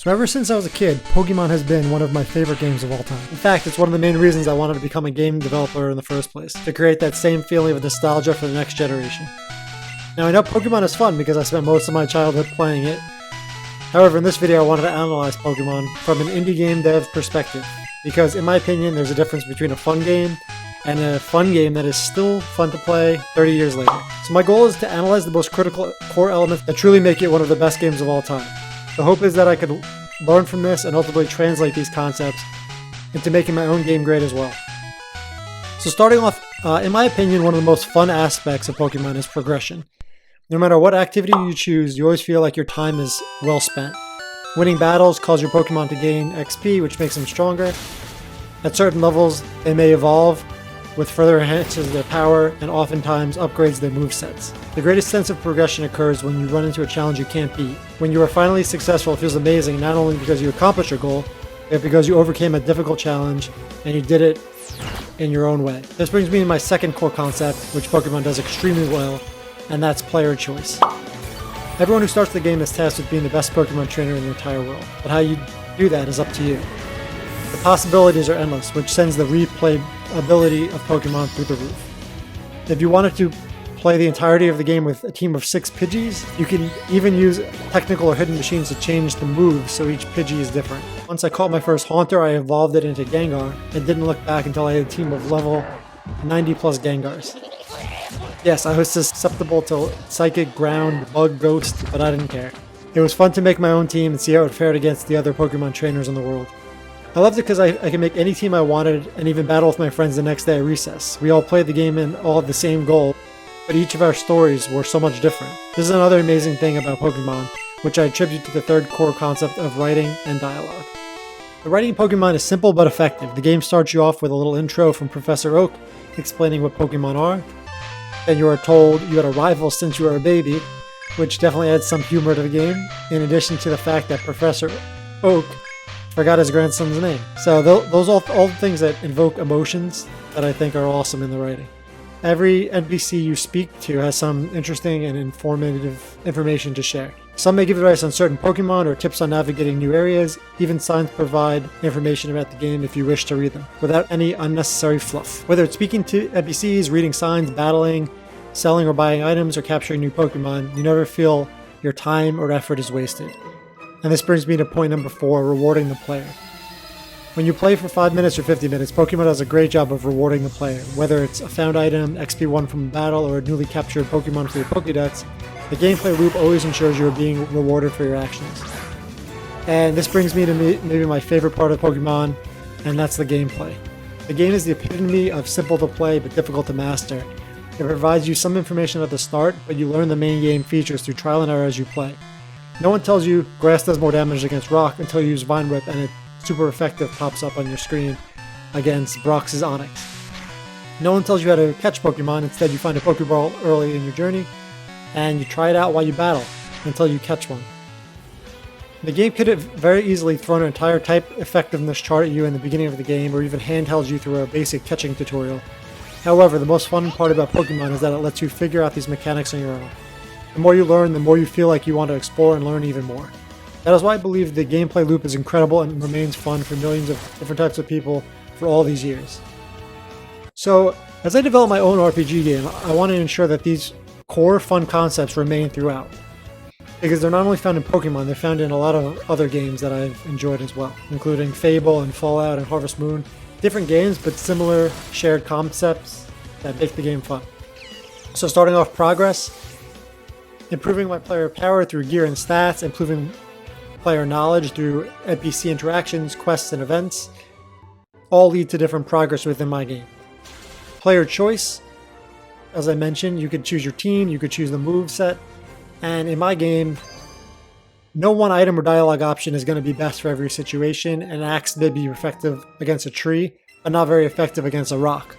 So ever since I was a kid, Pokemon has been one of my favorite games of all time. In fact, it's one of the main reasons I wanted to become a game developer in the first place, to create that same feeling of nostalgia for the next generation. Now I know Pokemon is fun because I spent most of my childhood playing it. However, in this video I wanted to analyze Pokemon from an indie game dev perspective, because in my opinion there's a difference between a fun game and a fun game that is still fun to play 30 years later. So my goal is to analyze the most critical core elements that truly make it one of the best games of all time. The hope is that I could learn from this and ultimately translate these concepts into making my own game great as well. So starting off, in my opinion, one of the most fun aspects of Pokemon is progression. No matter what activity you choose, you always feel like your time is well spent. Winning battles cause your Pokemon to gain XP, which makes them stronger. At certain levels, they may evolve, with further enhances their power and oftentimes upgrades their movesets. The greatest sense of progression occurs when you run into a challenge you can't beat. When you are finally successful, it feels amazing, not only because you accomplished your goal, but because you overcame a difficult challenge and you did it in your own way. This brings me to my second core concept, which Pokemon does extremely well, and that's player choice. Everyone who starts the game is tasked with being the best Pokemon trainer in the entire world, but how you do that is up to you. The possibilities are endless, which sends the replayability of Pokemon through the roof. If you wanted to play the entirety of the game with a team of 6 Pidgeys, you can even use technical or hidden machines to change the moves so each Pidgey is different. Once I caught my first Haunter, I evolved it into Gengar and didn't look back until I had a team of level 90 plus Gengars. Yes, I was susceptible to Psychic, Ground, Bug, Ghost, but I didn't care. It was fun to make my own team and see how it fared against the other Pokemon trainers in the world. I loved it because I could make any team I wanted and even battle with my friends the next day at recess. We all played the game and all had the same goal, but each of our stories were so much different. This is another amazing thing about Pokemon, which I attribute to the third core concept of writing and dialogue. The writing in Pokemon is simple but effective. The game starts you off with a little intro from Professor Oak explaining what Pokemon are. Then you are told you had a rival since you were a baby, which definitely adds some humor to the game, in addition to the fact that Professor Oak forgot his grandson's name. So those are all things that invoke emotions that I think are awesome in the writing. Every NPC you speak to has some interesting and informative information to share. Some may give advice on certain Pokemon or tips on navigating new areas. Even signs provide information about the game if you wish to read them, without any unnecessary fluff. Whether it's speaking to NPCs, reading signs, battling, selling or buying items, or capturing new Pokemon, you never feel your time or effort is wasted. And this brings me to point number 4, rewarding the player. When you play for 5 minutes or 50 minutes, Pokemon does a great job of rewarding the player. Whether it's a found item, XP won from a battle, or a newly captured Pokemon for your Pokédex, the gameplay loop always ensures you are being rewarded for your actions. And this brings me to maybe my favorite part of Pokemon, and that's the gameplay. The game is the epitome of simple to play but difficult to master. It provides you some information at the start, but you learn the main game features through trial and error as you play. No one tells you grass does more damage against rock until you use Vine Whip and it super effective pops up on your screen against Brox's Onix. No one tells you how to catch Pokemon. Instead, you find a Pokeball early in your journey and you try it out while you battle until you catch one. The game could have very easily thrown an entire type effectiveness chart at you in the beginning of the game, or even handheld you through a basic catching tutorial. However, the most fun part about Pokemon is that it lets you figure out these mechanics on your own. The more you learn, the more you feel like you want to explore and learn even more. That is why I believe the gameplay loop is incredible and remains fun for millions of different types of people for all these years. So, as I develop my own RPG game, I want to ensure that these core fun concepts remain throughout. Because they're not only found in Pokemon, they're found in a lot of other games that I've enjoyed as well, including Fable and Fallout and Harvest Moon. Different games, but similar shared concepts that make the game fun. So starting off, progress. Improving my player power through gear and stats, improving player knowledge through NPC interactions, quests, and events, all lead to different progress within my game. Player choice, as I mentioned, you could choose your team, you could choose the move set, and in my game, no one item or dialogue option is going to be best for every situation. An axe may be effective against a tree, but not very effective against a rock.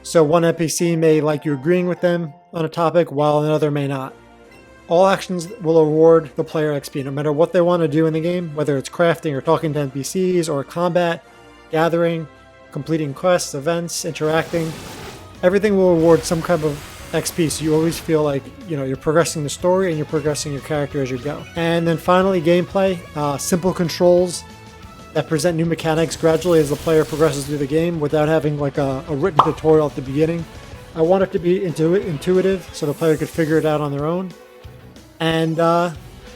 So one NPC may like you agreeing with them on a topic, while another may not. All actions will reward the player XP, no matter what they want to do in the game, whether it's crafting or talking to NPCs, or combat, gathering, completing quests, events, interacting. Everything will reward some kind of XP, so you always feel like, you know, you're progressing the story and you're progressing your character as you go. And then finally, gameplay. Simple controls that present new mechanics gradually as the player progresses through the game without having like a written tutorial at the beginning. I want it to be intuitive so the player could figure it out on their own. And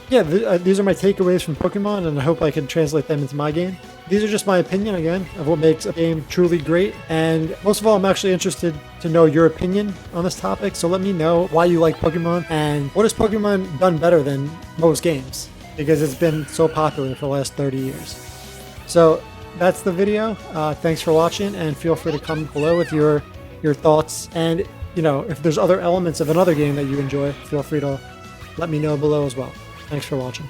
yeah, these are my takeaways from Pokemon, and I hope I can translate them into my game. These are just my opinion, again, of what makes a game truly great. And most of all, I'm actually interested to know your opinion on this topic. So let me know why you like Pokemon and what has Pokemon done better than most games, because it's been so popular for the last 30 years. So that's the video. Thanks for watching, and feel free to comment below with your thoughts. And, you know, if there's other elements of another game that you enjoy, feel free to let me know below as well. Thanks for watching.